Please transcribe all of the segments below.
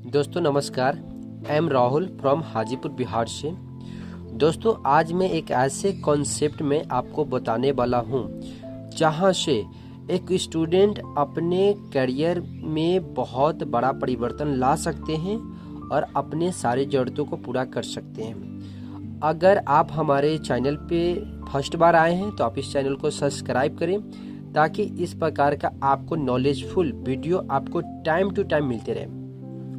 दोस्तों नमस्कार। I am Rahul from Hajipur Bihar से। दोस्तों आज मैं एक ऐसे कॉन्सेप्ट में आपको बताने वाला हूँ जहाँ से एक स्टूडेंट अपने करियर में बहुत बड़ा परिवर्तन ला सकते हैं और अपने सारे ज़रूरतों को पूरा कर सकते हैं। अगर आप हमारे चैनल पे फर्स्ट बार आए हैं तो आप इस चैनल को सब्सक्राइब करें ताकि इस प्रकार का आपको नॉलेजफुल वीडियो आपको टाइम टू टाइम मिलते रहे।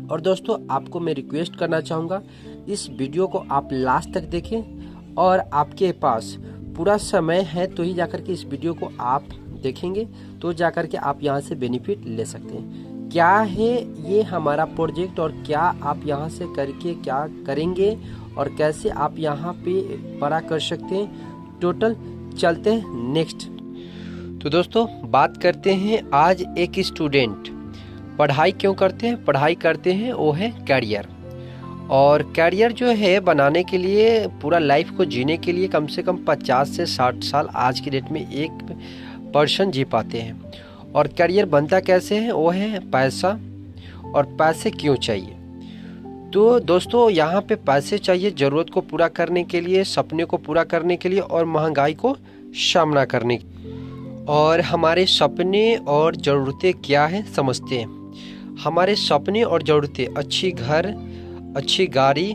और दोस्तों आपको मैं रिक्वेस्ट करना चाहूँगा, इस वीडियो को आप लास्ट तक देखें और आपके पास पूरा समय है तो ही जाकर के इस वीडियो को आप देखेंगे तो जाकर के आप यहाँ से बेनिफिट ले सकते हैं। क्या है ये हमारा प्रोजेक्ट और क्या आप यहाँ से करके क्या करेंगे और कैसे आप यहाँ पे बड़ा कर सकते हैं, टोटल चलते हैं नेक्स्ट। तो दोस्तों बात करते हैं, आज एक स्टूडेंट पढ़ाई क्यों करते हैं? पढ़ाई करते हैं वो है कैरियर। और कैरियर जो है बनाने के लिए, पूरा लाइफ को जीने के लिए कम से कम 50 से 60 साल आज की डेट में एक पर्सन जी पाते हैं। और कैरियर बनता कैसे है? वो है पैसा। और पैसे क्यों चाहिए? तो दोस्तों यहाँ पे पैसे चाहिए ज़रूरत को पूरा करने के लिए, सपने को पूरा करने के लिए और महंगाई को सामना करने। और हमारे सपने और ज़रूरतें क्या है समझते हैं। हमारे सपने और ज़रूरतें अच्छी घर, अच्छी गाड़ी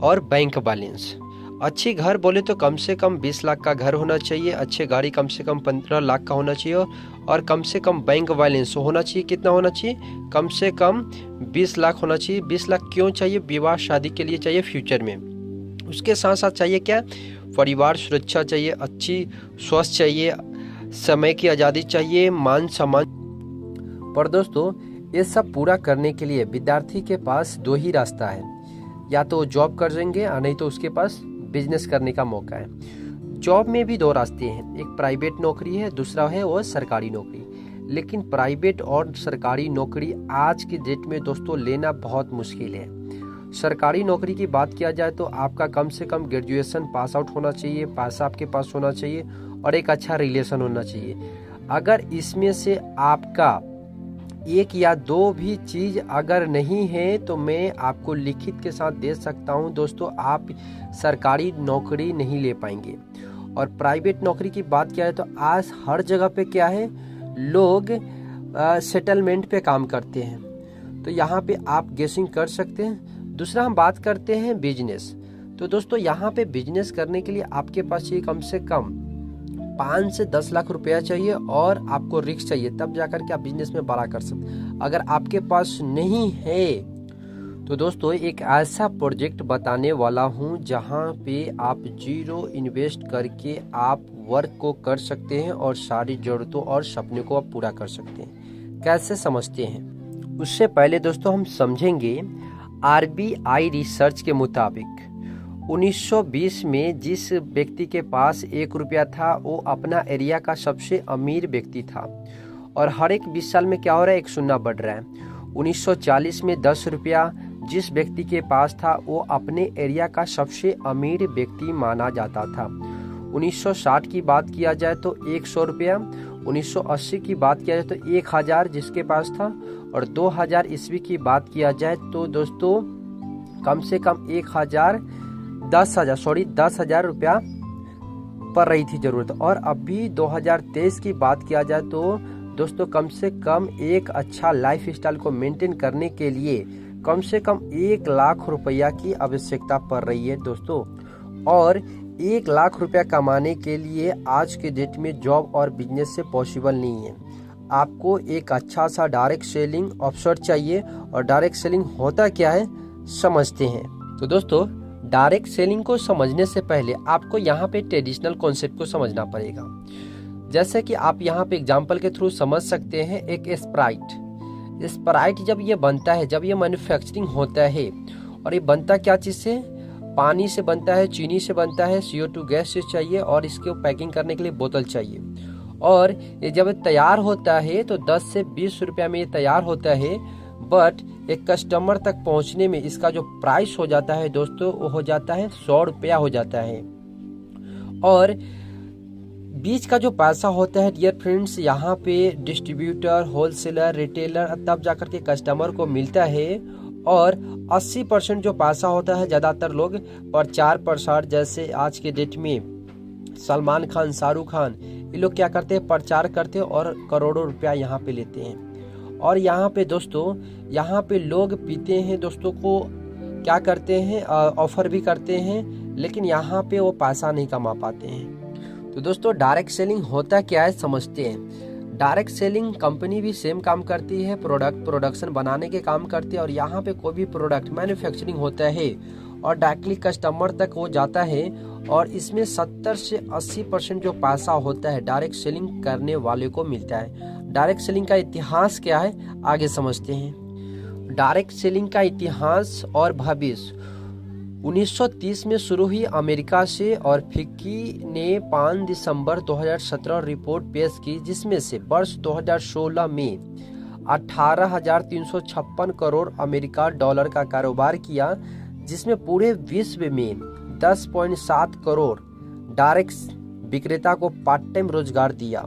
और बैंक बैलेंस। अच्छी घर बोले तो कम से कम 20 लाख का घर होना चाहिए, अच्छी गाड़ी कम से कम 15 लाख का होना चाहिए और कम से कम बैंक बैलेंस होना चाहिए। कितना होना चाहिए? कम से कम 20 लाख होना चाहिए। 20 लाख क्यों चाहिए? विवाह शादी के लिए चाहिए फ्यूचर में। उसके साथ साथ चाहिए क्या? परिवार सुरक्षा चाहिए, अच्छी स्वास्थ्य चाहिए, समय की आज़ादी चाहिए, मान सम्मान। पर दोस्तों ये सब पूरा करने के लिए विद्यार्थी के पास दो ही रास्ता है, या तो जॉब कर देंगे और नहीं तो उसके पास बिजनेस करने का मौका है। जॉब में भी दो रास्ते हैं, एक प्राइवेट नौकरी है, दूसरा है वो सरकारी नौकरी। लेकिन प्राइवेट और सरकारी नौकरी आज की डेट में दोस्तों लेना बहुत मुश्किल है। सरकारी नौकरी की बात किया जाए तो आपका कम से कम ग्रेजुएशन पास आउट होना चाहिए, पैसा आपके पास होना चाहिए और एक अच्छा रिलेशन होना चाहिए। अगर इसमें से आपका एक या दो भी चीज़ अगर नहीं है तो मैं आपको लिखित के साथ दे सकता हूं दोस्तों, आप सरकारी नौकरी नहीं ले पाएंगे। और प्राइवेट नौकरी की बात किया है तो आज हर जगह पे क्या है, लोग सेटलमेंट पे काम करते हैं, तो यहाँ पे आप गेसिंग कर सकते हैं। दूसरा हम बात करते हैं बिजनेस। तो दोस्तों यहाँ पे बिजनेस करने के लिए आपके पास चाहिए कम से कम 5 से 10 लाख रुपया चाहिए और आपको रिस्क चाहिए, तब जाकर के आप बिजनेस में बड़ा कर सकते हैं। अगर आपके पास नहीं है तो दोस्तों एक ऐसा प्रोजेक्ट बताने वाला हूं जहां पे आप जीरो इन्वेस्ट करके आप वर्क को कर सकते हैं और सारी ज़रूरतों और सपने को आप पूरा कर सकते हैं। कैसे समझते हैं? उससे पहले दोस्तों हम समझेंगे RBI रिसर्च के मुताबिक 1920 में जिस व्यक्ति के पास 1 रुपया था वो अपना एरिया का सबसे अमीर व्यक्ति था। और हर एक 20 साल में क्या हो रहा है, एक शून्य बढ़ रहा है। 1940 में 10 रुपया जिस व्यक्ति के पास था वो अपने एरिया का सबसे अमीर व्यक्ति माना जाता था। 1960 की बात किया जाए तो 100 रुपया, 1980 की बात किया जाए तो 1000 जिसके पास था, और 2000 ईस्वी की बात किया जाए तो दोस्तों कम से कम 10,000 रुपया पड़ रही थी ज़रूरत। और अभी 2023 की बात किया जाए तो दोस्तों कम से कम एक अच्छा लाइफ स्टाइल को मेंटेन करने के लिए कम से कम 1 लाख रुपया की आवश्यकता पड़ रही है दोस्तों। और 1 लाख रुपया कमाने के लिए आज के डेट में जॉब और बिजनेस से पॉसिबल नहीं है। आपको एक अच्छा सा डायरेक्ट सेलिंग अवसर चाहिए। और डायरेक्ट सेलिंग होता क्या है समझते हैं। तो दोस्तों डायरेक्ट सेलिंग को समझने से पहले आपको यहाँ पे ट्रेडिशनल कॉन्सेप्ट को समझना पड़ेगा। जैसे कि आप यहाँ पे एग्जांपल के थ्रू समझ सकते हैं, एक स्प्राइट जब ये बनता है, जब ये मैन्युफैक्चरिंग होता है, और ये बनता क्या चीज़ से? पानी से बनता है, चीनी से बनता है, CO2 गैस से चाहिए और इसके पैकिंग करने के लिए बोतल चाहिए। और ये जब तैयार होता है तो 10 से 20 रुपया में ये तैयार होता है, बट एक कस्टमर तक पहुंचने में इसका जो प्राइस हो जाता है दोस्तों वो हो जाता है 100 रुपया हो जाता है। और बीच का जो पैसा होता है डियर फ्रेंड्स, यहाँ पे डिस्ट्रीब्यूटर, होलसेलर, रिटेलर, तब जाकर के कस्टमर को मिलता है। और 80% जो पैसा होता है ज़्यादातर लोग प्रचार प्रसार, जैसे आज के डेट में सलमान खान, शाहरुख खान, ये लोग क्या करते हैं, प्रचार करते हैं और करोड़ों रुपया यहाँ पे लेते हैं। और यहाँ पे दोस्तों, यहाँ पे लोग पीते हैं, दोस्तों को क्या करते हैं, ऑफर भी करते हैं, लेकिन यहाँ पे वो पैसा नहीं कमा पाते हैं। तो दोस्तों डायरेक्ट सेलिंग होता क्या है समझते हैं। डायरेक्ट सेलिंग कंपनी भी सेम काम करती है, प्रोडक्शन बनाने के काम करती है, और यहाँ पे कोई भी प्रोडक्ट मैन्युफैक्चरिंग होता है और डायरेक्टली कस्टमर तक वो जाता है, और इसमें 70 से 80% जो पैसा होता है डायरेक्ट सेलिंग करने वाले को मिलता है। डायरेक्ट सेलिंग का इतिहास क्या है आगे समझते हैं। डायरेक्ट सेलिंग का इतिहास और भविष्य 1930 में शुरू हुई अमेरिका से, और फिक्की ने 5 दिसंबर 2017 रिपोर्ट पेश की, जिसमें से वर्ष 2016 में 18,356 करोड़ अमेरिका डॉलर का कारोबार किया, जिसमें पूरे विश्व में 10.7 करोड़ डायरेक्ट विक्रेता को पार्ट टाइम रोजगार दिया।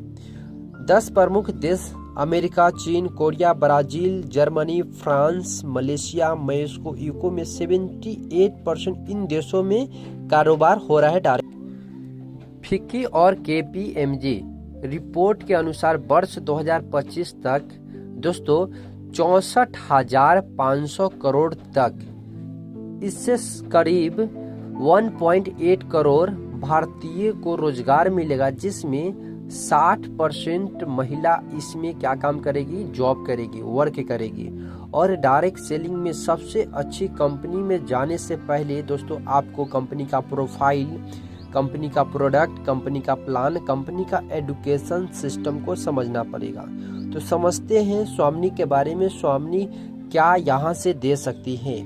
10 प्रमुख देश अमेरिका, चीन, Korea, Brazil, Germany, France, Malaysia, Mexico, UK में 78% इन देशों में कारोबार हो रहा है डायरेक्ट। फिक्की और KPMG रिपोर्ट के अनुसार वर्ष 2025 तक दोस्तों 64,500 करोड़ तक, इससे करीब 1.8 करोड़ भारतीय को रोजगार मिलेगा, जिसमें 60% महिला इसमें क्या काम करेगी, जॉब करेगी, वर्क करेगी। और डायरेक्ट सेलिंग में सबसे अच्छी कंपनी में जाने से पहले दोस्तों आपको कंपनी का प्रोफाइल, कंपनी का प्रोडक्ट, कंपनी का प्लान, कंपनी का एजुकेशन सिस्टम को समझना पड़ेगा। तो समझते हैं स्वामिनी के बारे में। स्वामिनी क्या यहाँ से दे सकती है।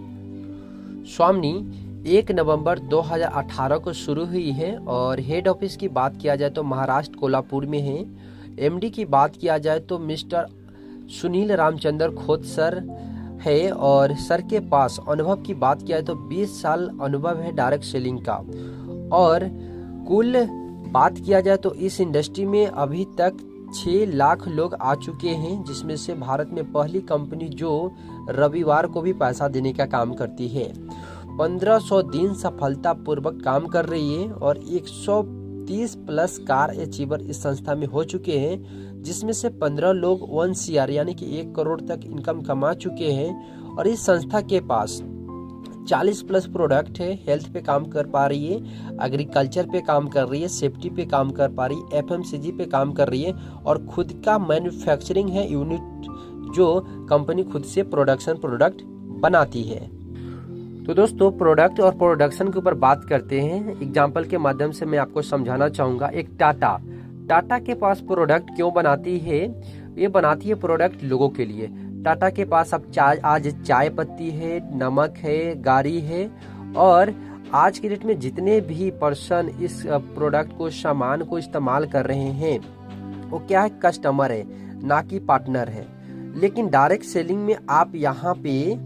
स्वामिनी 1 नवंबर 2018 को शुरू हुई है, और हेड ऑफिस की बात किया जाए तो महाराष्ट्र कोल्हापुर में है। MD की बात किया जाए तो मिस्टर सुनील रामचंद्र खोत सर है, और सर के पास अनुभव की बात किया जाए तो 20 साल अनुभव है डायरेक्ट सेलिंग का। और कुल बात किया जाए तो इस इंडस्ट्री में अभी तक 6 लाख लोग आ चुके हैं, जिसमें से भारत में पहली कंपनी जो रविवार को भी पैसा देने का काम करती है। 1500 दिन सफलतापूर्वक काम कर रही है, और 130 प्लस कार अचीवर इस संस्था में हो चुके हैं, जिसमें से 15 लोग 1 CR यानी कि 1 करोड़ तक इनकम कमा चुके हैं। और इस संस्था के पास 40 प्लस प्रोडक्ट है। हेल्थ पे काम कर पा रही है, एग्रीकल्चर पे काम कर रही है, सेफ्टी पे काम कर पा रही है, FMCG पे काम कर रही है, और खुद का मैन्युफैक्चरिंग है यूनिट, जो कंपनी खुद से प्रोडक्ट बनाती है। तो दोस्तों प्रोडक्ट और प्रोडक्शन के ऊपर बात करते हैं। एग्जाम्पल के माध्यम से मैं आपको समझाना चाहूँगा। एक टाटा के पास प्रोडक्ट क्यों बनाती है, ये बनाती है प्रोडक्ट लोगों के लिए। टाटा के पास अब आज चाय पत्ती है, नमक है, गाड़ी है, और आज की डेट में जितने भी पर्सन इस प्रोडक्ट को, सामान को इस्तेमाल कर रहे हैं, वो क्या है, कस्टमर है, ना कि पार्टनर है। लेकिन डायरेक्ट सेलिंग में आप यहाँ पे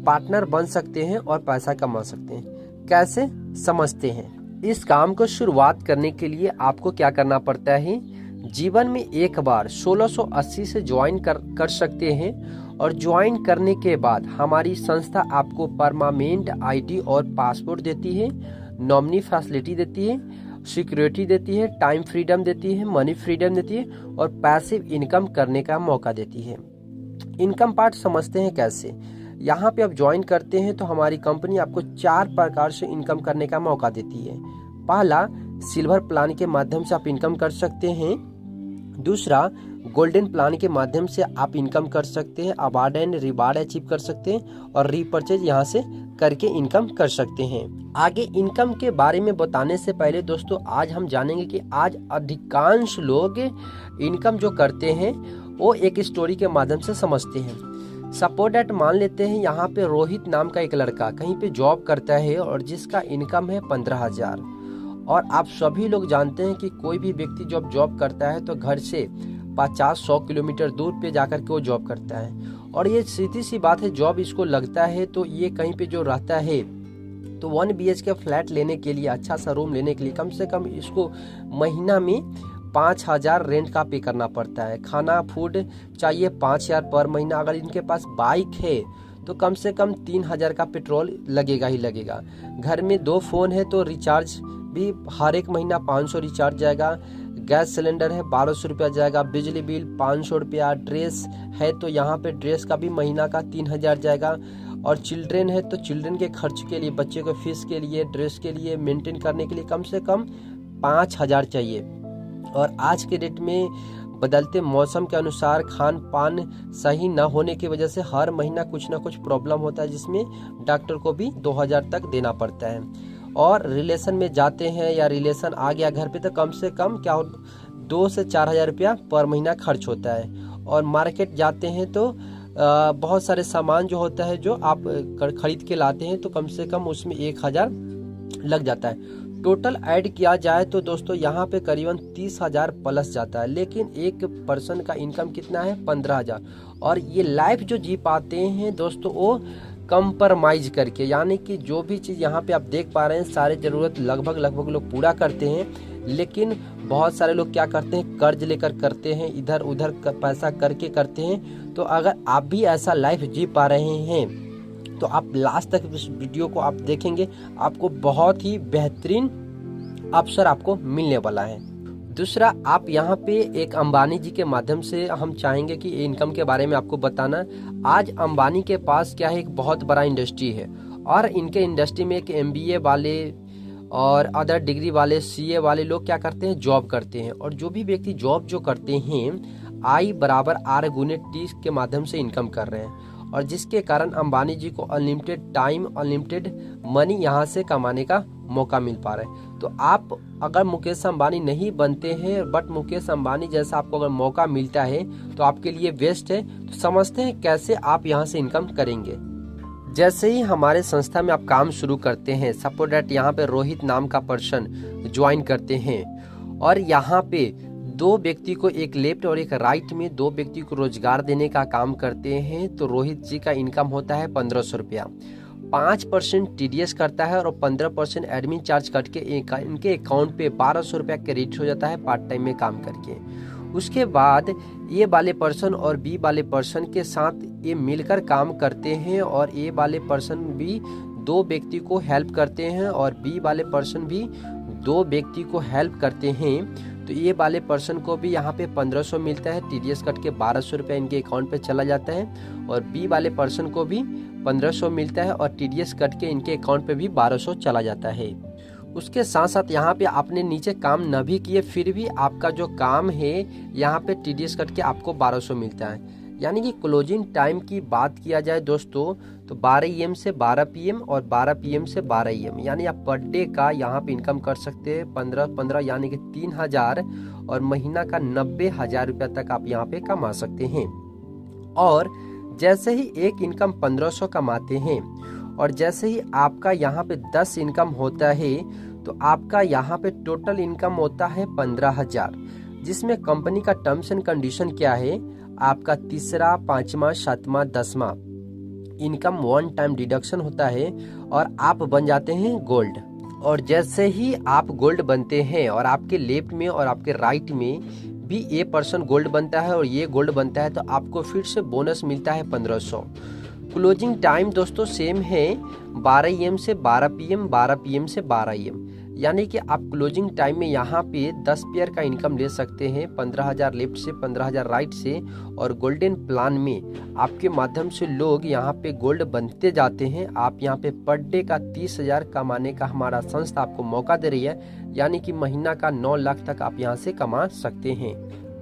पार्टनर बन सकते हैं और पैसा कमा सकते हैं। कैसे समझते हैं। इस काम को शुरुआत करने के लिए आपको क्या करना पड़ता है, जीवन में एक बार 1680 से ज्वाइन कर सकते हैं, और ज्वाइन करने के बाद हमारी संस्था आपको परमानेंट ID और पासपोर्ट देती है, नॉमिनी फैसिलिटी देती है, सिक्योरिटी देती है, टाइम फ्रीडम देती है, मनी फ्रीडम देती है, और पैसिव इनकम करने का मौका देती है। इनकम पार्ट समझते हैं कैसे। यहाँ पे आप ज्वाइन करते हैं तो हमारी कंपनी आपको 4 प्रकार से इनकम करने का मौका देती है। पहला, सिल्वर प्लान के माध्यम से आप इनकम कर सकते हैं। दूसरा, गोल्डन प्लान के माध्यम से आप इनकम कर सकते हैं, अवार्ड एंड रिवार्ड अचीव कर सकते हैं, और रीपर्चेज यहाँ से करके इनकम कर सकते हैं। आगे इनकम के बारे में बताने से पहले दोस्तों आज हम जानेंगे कि आज अधिकांश लोग इनकम जो करते हैं वो एक स्टोरी के माध्यम से समझते हैं। सपोज दैट मान लेते हैं यहाँ पे रोहित नाम का एक लड़का कहीं पे जॉब करता है, और जिसका इनकम है 15,000। और आप सभी लोग जानते हैं कि कोई भी व्यक्ति जब जॉब करता है तो घर से 50-100 किलोमीटर दूर पे जाकर के वो जॉब करता है, और ये सीधी सी बात है, जॉब इसको लगता है तो ये कहीं पे जो रहता है तो 1 BHK फ्लैट लेने के लिए, अच्छा सा रूम लेने के लिए कम से कम इसको महीना में 5,000 रेंट का पे करना पड़ता है। खाना फूड चाहिए 5,000 पर महीना। अगर इनके पास बाइक है तो कम से कम 3000 का पेट्रोल लगेगा ही लगेगा। घर में 2 फ़ोन है तो रिचार्ज भी हर एक महीना 500 रिचार्ज जाएगा। गैस सिलेंडर है 1200 रुपया जाएगा। बिजली बिल 500 रुपया। ड्रेस है तो यहाँ पे ड्रेस का भी महीना का 3000 जाएगा। और चिल्ड्रेन है तो चिल्ड्रेन के खर्च के लिए, बच्चे को फीस के लिए, ड्रेस के लिए, मेंटेन करने के लिए कम से कम 5000 चाहिए। और आज के डेट में बदलते मौसम के अनुसार खान पान सही न होने की वजह से हर महीना कुछ ना कुछ प्रॉब्लम होता है, जिसमें डॉक्टर को भी 2000 तक देना पड़ता है। और रिलेशन में जाते हैं या रिलेशन आ गया घर पे तो कम से कम 2 से 4000 रुपया पर महीना खर्च होता है। और मार्केट जाते हैं तो बहुत सारे सामान जो होता है जो आप खरीद के लाते हैं तो कम से कम उसमें 1000 लग जाता है। टोटल ऐड किया जाए तो दोस्तों यहाँ पे करीबन 30,000 प्लस जाता है। लेकिन एक पर्सन का इनकम कितना है? 15,000। और ये लाइफ जो जी पाते हैं दोस्तों वो कंप्रोमाइज करके, यानी कि जो भी चीज़ यहाँ पे आप देख पा रहे हैं सारे ज़रूरत लगभग लोग पूरा करते हैं। लेकिन बहुत सारे लोग क्या करते हैं, कर्ज लेकर करते हैं, इधर उधर पैसा करके करते हैं। तो अगर आप भी ऐसा लाइफ जी पा रहे हैं तो आप लास्ट तक इस वीडियो को आप देखेंगे, आपको बहुत ही बेहतरीन अवसर आपको मिलने वाला है। दूसरा, आप यहाँ पे एक अंबानी जी के माध्यम से हम चाहेंगे कि इनकम के बारे में आपको बताना। आज अंबानी के पास क्या है, एक बहुत बड़ा इंडस्ट्री है और इनके इंडस्ट्री में एक MBA वाले और अदर डिग्री वाले, CA वाले लोग क्या करते हैं, जॉब करते हैं। और जो भी व्यक्ति जॉब जो करते हैं I = R × T के माध्यम से इनकम कर रहे हैं। और जिसके कारण अंबानी जी को अनलिमिटेड टाइम, अनलिमिटेड मनी यहाँ से कमाने का मौका मिल पा रहा है। तो आप अगर मुकेश अंबानी नहीं बनते हैं बट मुकेश अंबानी जैसा आपको अगर मौका मिलता है तो आपके लिए बेस्ट है। तो समझते हैं कैसे आप यहाँ से इनकम करेंगे। जैसे ही हमारे संस्था में आप काम शुरू करते हैं, सपोज दैट यहाँ पे रोहित नाम का पर्सन ज्वाइन करते हैं और यहाँ पे 2 व्यक्ति को, एक लेफ्ट और एक राइट में 2 व्यक्ति को रोजगार देने का काम करते हैं तो रोहित जी का इनकम होता है 1500 रुपया। 5% TDS करता है और 15% एडमिन चार्ज कट के इनके अकाउंट पे 1200 रुपया क्रेडिट हो जाता है पार्ट टाइम में काम करके। उसके बाद ए वाले पर्सन और बी वाले पर्सन के साथ ये मिलकर काम करते हैं और ए वाले पर्सन भी 2 व्यक्ति को हेल्प करते हैं और बी वाले पर्सन भी 2 व्यक्ति को हेल्प करते हैं। तो ये वाले पर्सन को भी यहाँ पे 1500 मिलता है, TDS कट के 1200 रुपया इनके अकाउंट पे चला जाता है। और बी वाले पर्सन को भी 1500 मिलता है और TDS कट के इनके अकाउंट पे भी 1200 चला जाता है। उसके साथ साथ यहाँ पे आपने नीचे काम न भी किए फिर भी आपका जो काम है यहाँ पे TDS कट के आपको 1200 मिलता है। यानी कि क्लोजिंग टाइम की बात किया जाए दोस्तों तो 12 AM से 12 PM और 12 PM से 12 AM, यानी आप पर डे का यहाँ पे इनकम कर सकते हैं 15 यानी कि 3000 और महीना का 90,000 रुपया तक आप यहाँ पे कमा सकते हैं। और जैसे ही एक इनकम 1500 कमाते हैं और जैसे ही आपका यहाँ पे 10 इनकम होता है तो आपका यहाँ पे टोटल इनकम होता है 15,000, जिसमें कंपनी का टर्म्स एंड कंडीशन क्या है, आपका 3रा, 5वां, 7वां, 10वां इनकम 1 टाइम डिडक्शन होता है और आप बन जाते हैं गोल्ड। और जैसे ही आप गोल्ड बनते हैं और आपके लेफ्ट में और आपके राइट में भी ये पर्सन गोल्ड बनता है और ये गोल्ड बनता है तो आपको फिर से बोनस मिलता है 1500। क्लोजिंग टाइम दोस्तों सेम है 12 AM से 12 PM, 12 PM से 12 AM, यानी कि आप क्लोजिंग टाइम में यहाँ पे 10 पेयर का इनकम ले सकते हैं, 15,000 लेफ्ट से, 15,000 राइट से। और गोल्डन प्लान में आपके माध्यम से लोग यहाँ पे गोल्ड बनते जाते हैं। आप यहाँ पे पर डे का 30,000 कमाने का हमारा संस्था आपको मौका दे रही है, यानी कि महीना का 9 लाख तक आप यहाँ से कमा सकते हैं।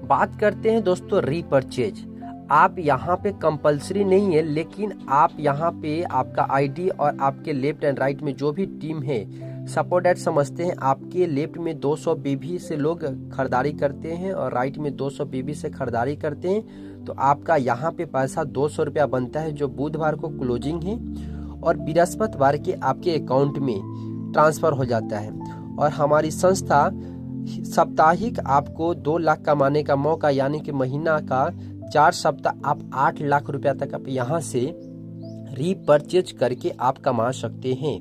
बात करते हैं दोस्तों रीपरचेज। आप यहाँ पे कंपलसरी नहीं है, लेकिन आप यहाँ पे आपका ID और आपके लेफ्ट एंड राइट में जो भी टीम है, सपोर्ट एट समझते हैं आपके लेफ्ट में 200 BB से लोग खरीदारी करते हैं और राइट में 200 BB से खरीदारी करते हैं तो आपका यहाँ पे पैसा 200 रुपया बनता है, जो बुधवार को क्लोजिंग है और बृहस्पतिवार के आपके अकाउंट में ट्रांसफर हो जाता है। और हमारी संस्था साप्ताहिक आपको 2 लाख कमाने का मौका, यानी कि महीना का 4 सप्ताह आप 8 लाख रुपया तक आप यहाँ से रीपरचेज करके आप कमा सकते हैं।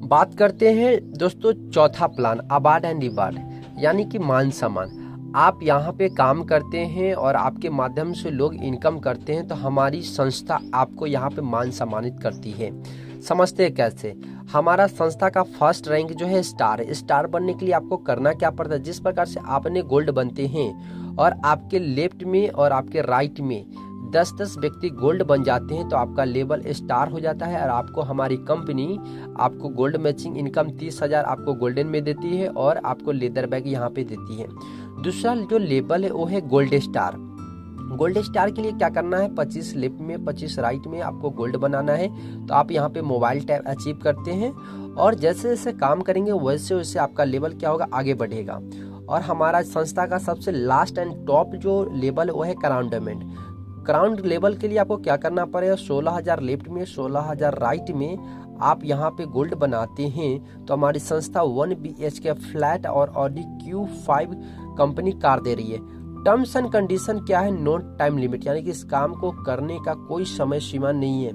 बात करते हैं दोस्तों चौथा प्लान, अवार्ड एंड रिवार्ड, यानी कि मान सम्मान। आप यहाँ पे काम करते हैं और आपके माध्यम से लोग इनकम करते हैं तो हमारी संस्था आपको यहाँ पे मान सम्मानित करती है। समझते हैं कैसे? हमारा संस्था का फर्स्ट रैंक जो है स्टार है। स्टार बनने के लिए आपको करना क्या पड़ता है? जिस प्रकार से आपने गोल्ड बनते हैं और आपके लेफ्ट में और आपके राइट में 10-10 व्यक्ति गोल्ड बन जाते हैं तो आपका लेवल स्टार हो जाता है और आपको हमारी कंपनी आपको गोल्ड मैचिंग इनकम 30,000 आपको गोल्डन में देती है और आपको लेदर बैग यहाँ पे देती है। दूसरा जो लेवल है वो है गोल्ड स्टार। गोल्ड स्टार के लिए क्या करना है? 25 लेफ्ट में 25 राइट में आपको गोल्ड बनाना है। तो आप यहाँ पे मोबाइल टैब अचीव करते हैं और जैसे जैसे काम करेंगे वैसे वैसे आपका लेवल क्या होगा? आगे बढ़ेगा। और हमारा संस्था का सबसे लास्ट एंड टॉप जो लेवल है वो है क्राउन डायमंड। क्राउन लेवल के लिए आपको क्या करना पड़ेगा? 16,000 लेफ्ट में 16,000 राइट में आप यहाँ पे गोल्ड बनाते हैं तो हमारी संस्था 1 BHK फ्लैट और ऑडी Q5 कंपनी कार दे रही है। टर्म्स एंड कंडीशन क्या है? नो टाइम लिमिट, यानी कि इस काम को करने का कोई समय सीमा नहीं है।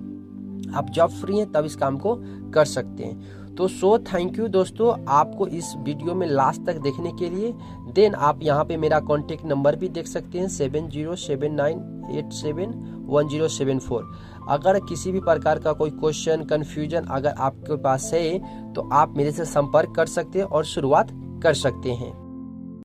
आप जब फ्री हैं तब इस काम को कर सकते हैं। तो थैंक यू दोस्तों आपको इस वीडियो में लास्ट तक देखने के लिए। देन आप यहाँ पे मेरा कॉन्टेक्ट नंबर भी देख सकते हैं 7079871074। अगर किसी भी प्रकार का कोई क्वेश्चन कन्फ्यूजन अगर आपके पास है तो आप मेरे से संपर्क कर सकते हैं और शुरुआत कर सकते हैं।